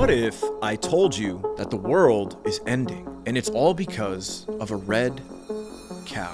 What if I told you that the world is ending and it's all because of a red cow?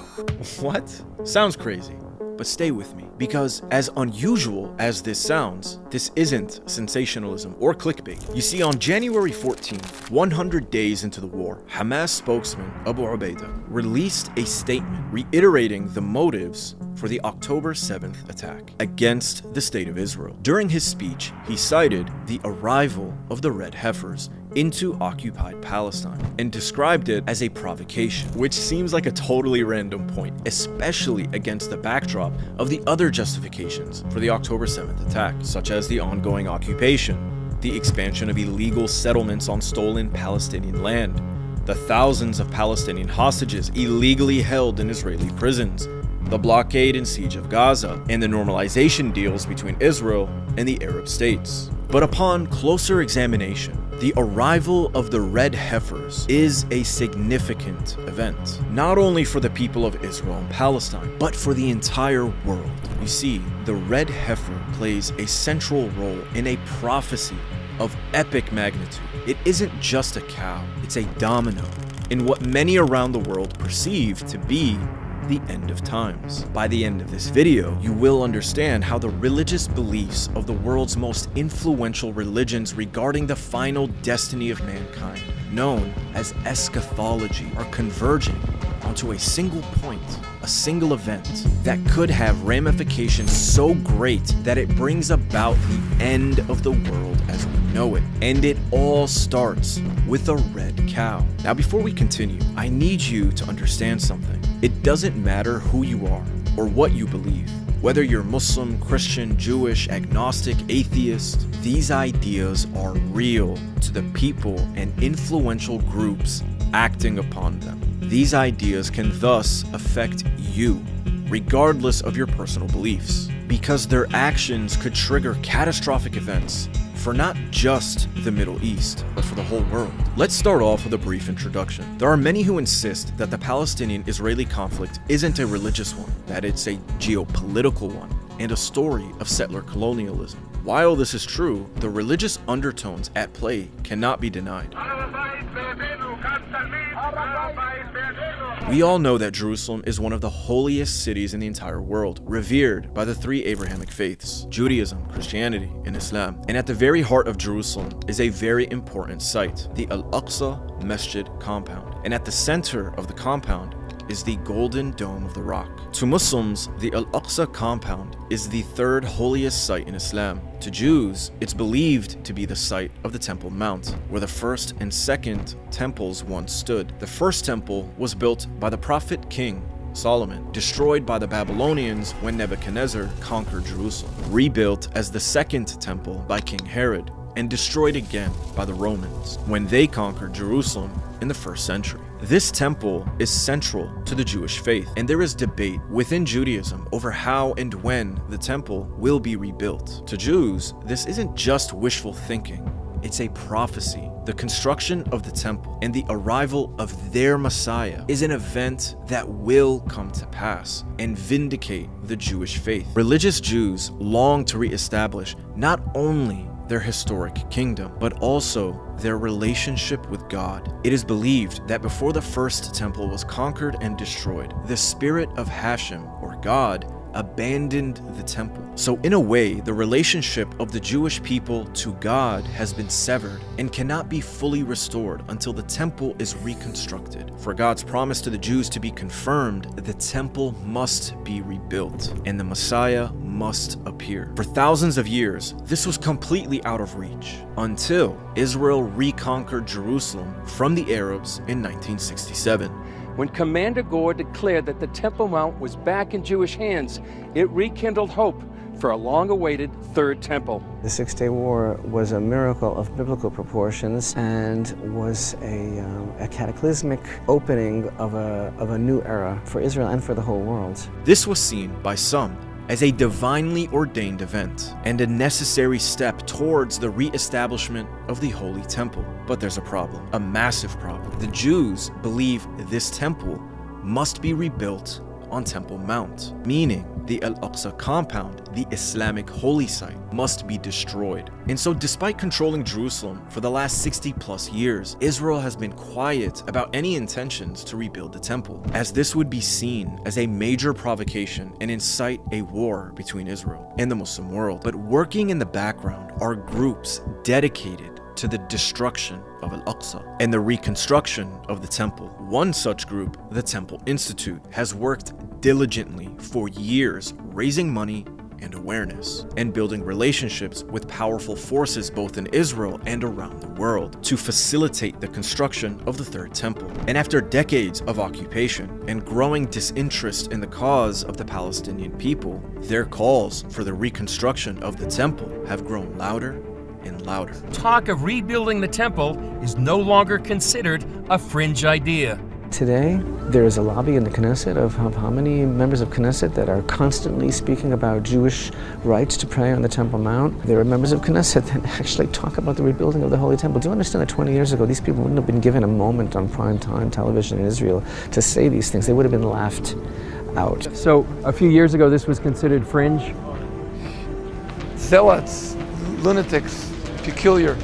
What? Sounds crazy. But stay with me, because as unusual as this sounds, this isn't sensationalism or clickbait. You see, on January 14th, 100 days into the war, Hamas spokesman Abu Ubaidah released a statement reiterating the motives for the October 7th attack against the state of Israel. During his speech, he cited the arrival of the red heifers into occupied Palestine and described it as a provocation, which seems like a totally random point, especially against the backdrop of the other justifications for the October 7th attack, such as the ongoing occupation, the expansion of illegal settlements on stolen Palestinian land, the thousands of Palestinian hostages illegally held in Israeli prisons, the blockade and siege of Gaza, and the normalization deals between Israel and the Arab states. But upon closer examination, the arrival of the red heifers is a significant event, not only for the people of Israel and Palestine, but for the entire world. You see, the red heifer plays a central role in a prophecy of epic magnitude. It isn't just a cow, it's a domino in what many around the world perceive to be the end of times. By the end of this video, you will understand how the religious beliefs of the world's most influential religions regarding the final destiny of mankind, known as eschatology, are converging onto a single point, a single event that could have ramifications so great that it brings about the end of the world as we know it. And it all starts with a red cow. Now, before we continue, I need you to understand something. It doesn't matter who you are or what you believe. Whether you're Muslim, Christian, Jewish, agnostic, atheist, these ideas are real to the people and influential groups acting upon them. These ideas can thus affect you, regardless of your personal beliefs, because their actions could trigger catastrophic events for not just the Middle East, but for the whole world. Let's start off with a brief introduction. There are many who insist that the Palestinian-Israeli conflict isn't a religious one, that it's a geopolitical one, and a story of settler colonialism. While this is true, the religious undertones at play cannot be denied. We all know that Jerusalem is one of the holiest cities in the entire world, revered by the three Abrahamic faiths, Judaism, Christianity, and Islam. And at the very heart of Jerusalem is a very important site, the Al-Aqsa Masjid compound. And at the center of the compound is the Golden Dome of the Rock. To Muslims, the Al-Aqsa compound is the third holiest site in Islam. To Jews, it's believed to be the site of the Temple Mount, where the first and second temples once stood. The first temple was built by the prophet King Solomon, destroyed by the Babylonians when Nebuchadnezzar conquered Jerusalem, rebuilt as the second temple by King Herod, and destroyed again by the Romans when they conquered Jerusalem in the 1st century. This temple is central to the Jewish faith, and there is debate within Judaism over how and when the temple will be rebuilt. To Jews, this isn't just wishful thinking, it's a prophecy. The construction of the temple and the arrival of their Messiah is an event that will come to pass and vindicate the Jewish faith. Religious Jews long to reestablish not only their historic kingdom, but also their relationship with God. It is believed that before the first temple was conquered and destroyed, the spirit of Hashem, or God, abandoned the temple. So in a way, the relationship of the Jewish people to God has been severed and cannot be fully restored until the temple is reconstructed. For God's promise to the Jews to be confirmed, the temple must be rebuilt and the Messiah must appear. For thousands of years, this was completely out of reach until Israel reconquered Jerusalem from the Arabs in 1967. When Commander Gore declared that the Temple Mount was back in Jewish hands, it rekindled hope for a long-awaited Third Temple. The Six-Day War was a miracle of biblical proportions and was a cataclysmic opening of a new era for Israel and for the whole world. This was seen by some as a divinely ordained event and a necessary step towards the re-establishment of the Holy Temple. But there's a problem, a massive problem. The Jews believe this temple must be rebuilt on Temple Mount, meaning the Al-Aqsa compound, the Islamic holy site, must be destroyed. And so despite controlling Jerusalem for the last 60 plus years, Israel has been quiet about any intentions to rebuild the temple, as this would be seen as a major provocation and incite a war between Israel and the Muslim world. But working in the background are groups dedicated to the destruction of Al-Aqsa and the reconstruction of the temple. One such group, the Temple Institute, has worked diligently for years, raising money and awareness, and building relationships with powerful forces both in Israel and around the world to facilitate the construction of the Third Temple. And after decades of occupation and growing disinterest in the cause of the Palestinian people, their calls for the reconstruction of the temple have grown louder and louder. Talk of rebuilding the temple is no longer considered a fringe idea. Today, there is a lobby in the Knesset of how many members of Knesset that are constantly speaking about Jewish rights to pray on the Temple Mount. There are members of Knesset that actually talk about the rebuilding of the Holy Temple. Do you understand that 20 years ago, these people wouldn't have been given a moment on prime time television in Israel to say these things? They would have been laughed out. So, a few years ago, this was considered fringe? Zealots, lunatics, peculiar.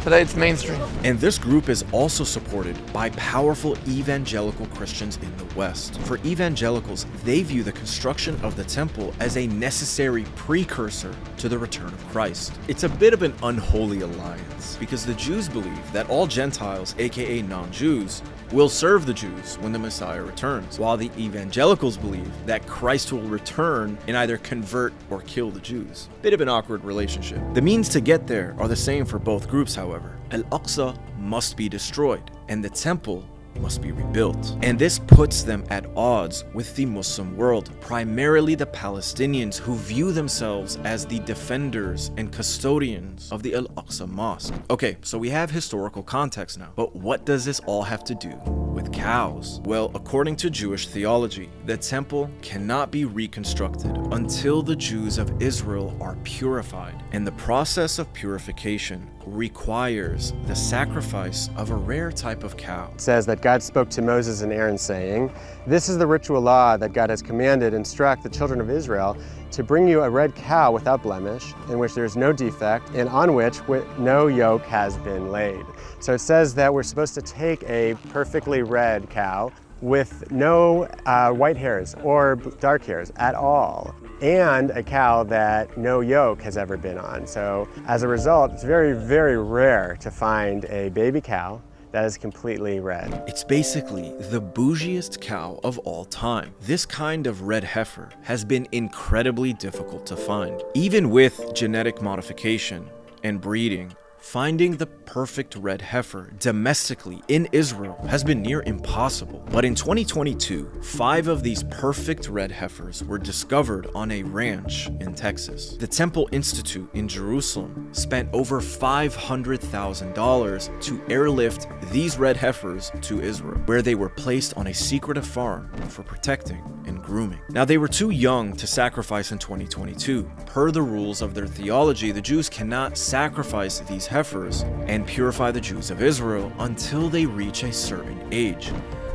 Today it's mainstream. And this group is also supported by powerful evangelical Christians in the West. For evangelicals, they view the construction of the temple as a necessary precursor to the return of Christ. It's a bit of an unholy alliance because the Jews believe that all Gentiles, aka non-Jews, will serve the Jews when the Messiah returns, while the evangelicals believe that Christ will return and either convert or kill the Jews. Bit of an awkward relationship. The means to get there are the same for both groups, however. Al-Aqsa must be destroyed, and the temple must be rebuilt. And this puts them at odds with the Muslim world, primarily the Palestinians, who view themselves as the defenders and custodians of the Al-Aqsa Mosque. Okay, so we have historical context now, but what does this all have to do with cows? Well, according to Jewish theology, the temple cannot be reconstructed until the Jews of Israel are purified, and the process of purification requires the sacrifice of a rare type of cow. It says that God spoke to Moses and Aaron saying, "This is the ritual law that God has commanded, instruct the children of Israel to bring you a red cow without blemish, in which there is no defect, and on which no yoke has been laid." So it says that we're supposed to take a perfectly red cow with no white hairs or dark hairs at all, and a cow that no yoke has ever been on. So as a result, it's very, very rare to find a baby cow that is completely red. It's basically the bougiest cow of all time. This kind of red heifer has been incredibly difficult to find. Even with genetic modification and breeding, finding the perfect red heifer domestically in Israel has been near impossible. But in 2022, 5 of these perfect red heifers were discovered on a ranch in Texas. The Temple Institute in Jerusalem spent over $500,000 to airlift these red heifers to Israel, where they were placed on a secretive farm for protecting and grooming. Now, they were too young to sacrifice in 2022. Per the rules of their theology, the Jews cannot sacrifice these heifers and purify the Jews of Israel until they reach a certain age.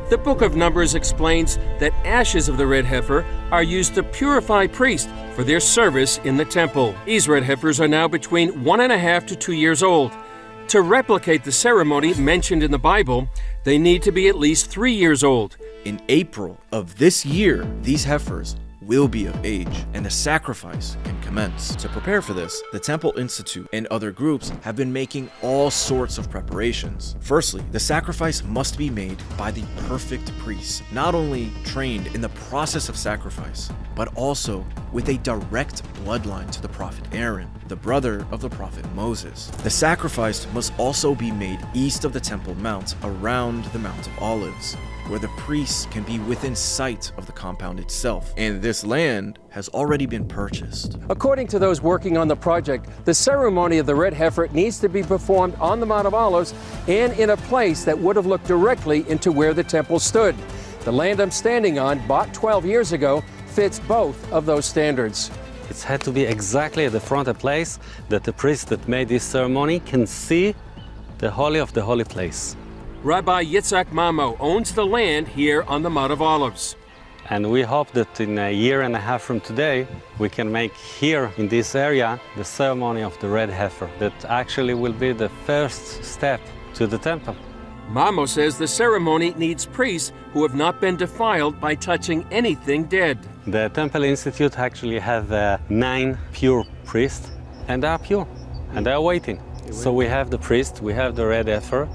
The book of Numbers explains that ashes of the red heifer are used to purify priests for their service in the temple. These red heifers are now between 1.5 to 2 years old. To replicate the ceremony mentioned in the Bible, they need to be at least 3 years old. In April of this year, these heifers will be of age, and the sacrifice can commence. To prepare for this, the Temple Institute and other groups have been making all sorts of preparations. Firstly, the sacrifice must be made by the perfect priests, not only trained in the process of sacrifice, but also with a direct bloodline to the prophet Aaron, the brother of the prophet Moses. The sacrifice must also be made east of the Temple Mount, around the Mount of Olives, where the priests can be within sight of the compound itself. And this land has already been purchased. According to those working on the project, the ceremony of the red heifer needs to be performed on the Mount of Olives and in a place that would have looked directly into where the temple stood. The land I'm standing on, bought 12 years ago, fits both of those standards. It's had to be exactly at the front of a place that the priest that made this ceremony can see the Holy of the Holy Place. Rabbi Yitzhak Mamo owns the land here on the Mount of Olives. And we hope that in a year and a half from today, we can make here in this area the ceremony of the red heifer. That actually will be the first step to the temple. Mamo says the ceremony needs priests who have not been defiled by touching anything dead. The Temple Institute actually have 9 pure priests, and they are pure, and they are waiting. So we have the priest, we have the red heifer,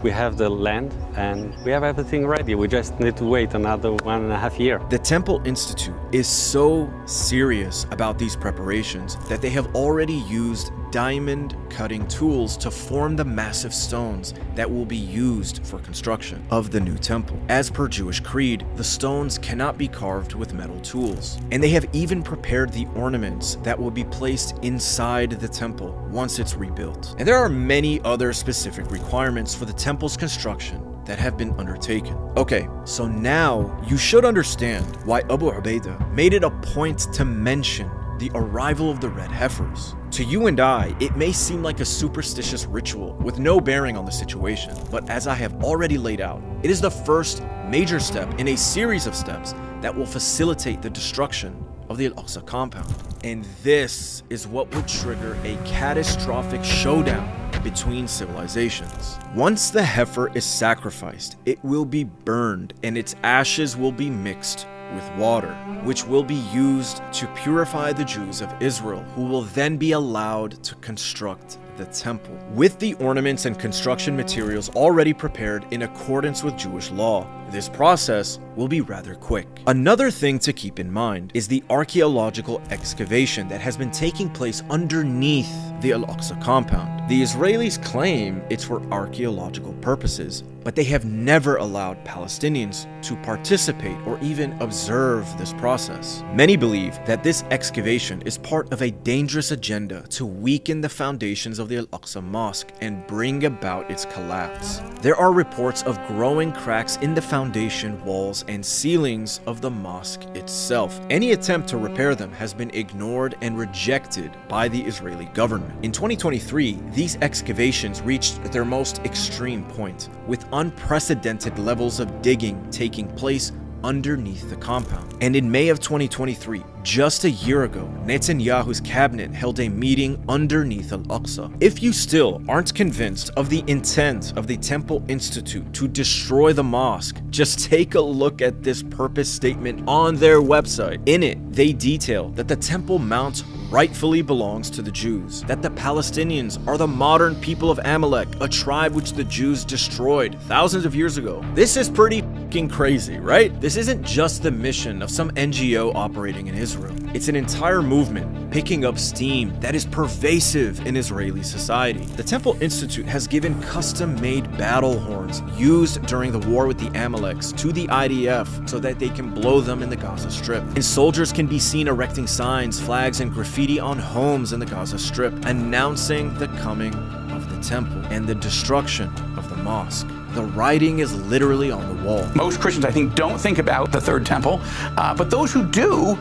we have the land, and we have everything ready. We just need to wait another 1.5 years. The Temple Institute is so serious about these preparations that they have already used diamond cutting tools to form the massive stones that will be used for construction of the new temple. As per Jewish creed, the stones cannot be carved with metal tools. And they have even prepared the ornaments that will be placed inside the temple once it's rebuilt. And there are many other specific requirements for the temple's construction that have been undertaken. Okay, so now you should understand why Abu Ubaidah made it a point to mention the arrival of the red heifers. To you and I, it may seem like a superstitious ritual with no bearing on the situation, but as I have already laid out, it is the first major step in a series of steps that will facilitate the destruction of the Al-Aqsa compound. And this is what would trigger a catastrophic showdown between civilizations. Once the heifer is sacrificed, it will be burned and its ashes will be mixed with water, which will be used to purify the Jews of Israel, who will then be allowed to construct the temple, with the ornaments and construction materials already prepared in accordance with Jewish law. This process will be rather quick. Another thing to keep in mind is the archaeological excavation that has been taking place underneath the Al-Aqsa compound. The Israelis claim it's for archaeological purposes, but they have never allowed Palestinians to participate or even observe this process. Many believe that this excavation is part of a dangerous agenda to weaken the foundations of the Al-Aqsa Mosque and bring about its collapse. There are reports of growing cracks in the foundation walls and ceilings of the mosque itself. Any attempt to repair them has been ignored and rejected by the Israeli government. In 2023, these excavations reached their most extreme point, with unprecedented levels of digging taking place underneath the compound. And in May of 2023, just a year ago, Netanyahu's cabinet held a meeting underneath Al-Aqsa. If you still aren't convinced of the intent of the Temple Institute to destroy the mosque, just take a look at this purpose statement on their website. In it, they detail that the Temple Mount rightfully belongs to the Jews, that the Palestinians are the modern people of Amalek, a tribe which the Jews destroyed thousands of years ago. This is pretty fucking crazy, right? This isn't just the mission of some NGO operating in Israel. It's an entire movement picking up steam that is pervasive in Israeli society. The Temple Institute has given custom-made battle horns used during the war with the Amaleks to the IDF so that they can blow them in the Gaza Strip. And soldiers can be seen erecting signs, flags, and graffiti on homes in the Gaza Strip, announcing the coming of the temple and the destruction of the mosque. The writing is literally on the wall. Most Christians, I think, don't think about the third temple, but those who do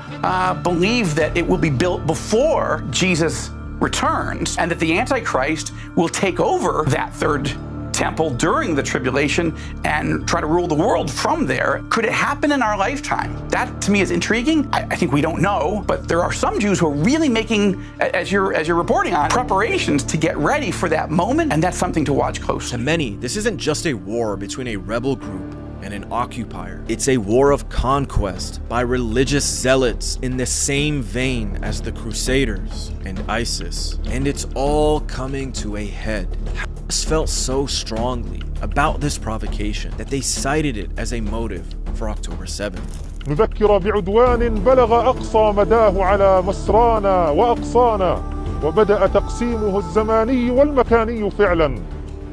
believe that it will be built before Jesus returns and that the Antichrist will take over that third temple during the tribulation and try to rule the world from there. Could it happen in our lifetime? That to me is intriguing. I think we don't know, but there are some Jews who are really making, as you're reporting on, preparations to get ready for that moment, and that's something to watch closely. To many, this isn't just a war between a rebel group and an occupier. It's a war of conquest by religious zealots in the same vein as the Crusaders and ISIS. And it's all coming to a head. Hamas felt so strongly about this provocation that they cited it as a motive for October 7th. نذكر بعدوان بلغ أقصى مداه على مسرانا وأقصانا وبدأ تقسيمه الزماني والمكاني فعلا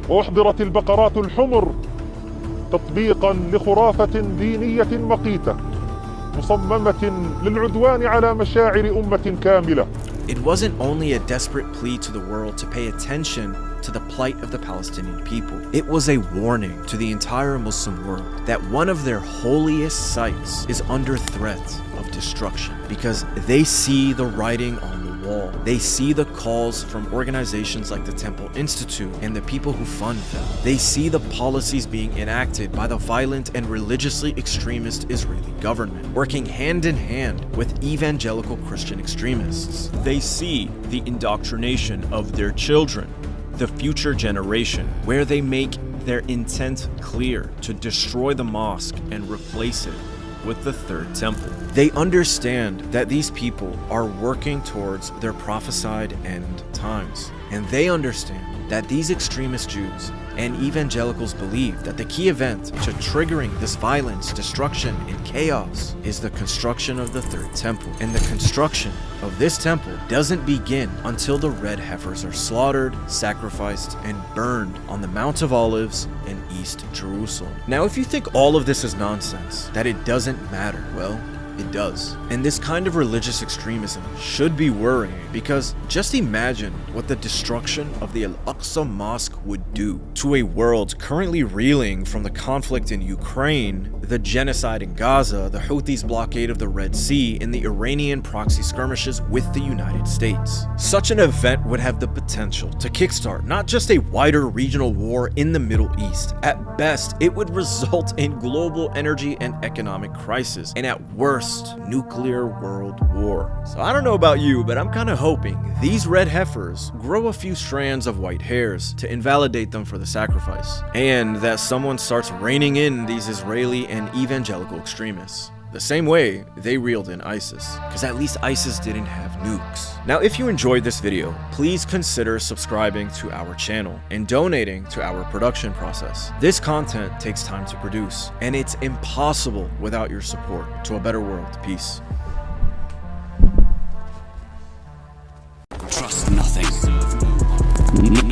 وأحضرت البقرات الحمر تطبيقا لخرافة دينية مقيتة مصممة للعدوان على مشاعر أمة كاملة. It wasn't only a desperate plea to the world to pay attention to the plight of the Palestinian people. It was a warning to the entire Muslim world that one of their holiest sites is under threat of destruction because they see the writing on the wall. They see the calls from organizations like the Temple Institute and the people who fund them. They see the policies being enacted by the violent and religiously extremist Israeli government, working hand in hand with evangelical Christian extremists. They see the indoctrination of their children, the future generation, where they make their intent clear to destroy the mosque and replace it with the third temple. They understand that these people are working towards their prophesied end times, and they understand that these extremist Jews and evangelicals believe that the key event to triggering this violence, destruction, and chaos is the construction of the third temple. And the construction of this temple doesn't begin until the red heifers are slaughtered, sacrificed, and burned on the Mount of Olives in East Jerusalem. Now, if you think all of this is nonsense, that it doesn't matter, well, it does. And this kind of religious extremism should be worrying, because just imagine what the destruction of the Al-Aqsa Mosque would do to a world currently reeling from the conflict in Ukraine, the genocide in Gaza, the Houthis' blockade of the Red Sea, and the Iranian proxy skirmishes with the United States. Such an event would have the potential to kickstart not just a wider regional war in the Middle East. At best, it would result in global energy and economic crisis, and at worst, nuclear world war. So I don't know about you, but I'm kind of hoping these red heifers grow a few strands of white hairs to invalidate them for the sacrifice, and that someone starts reining in these Israeli and evangelical extremists the same way they reeled in ISIS, because at least ISIS didn't have nukes. Now, if you enjoyed this video, please consider subscribing to our channel and donating to our production process. This content takes time to produce, and it's impossible without your support to a better world. Peace. Trust nothing.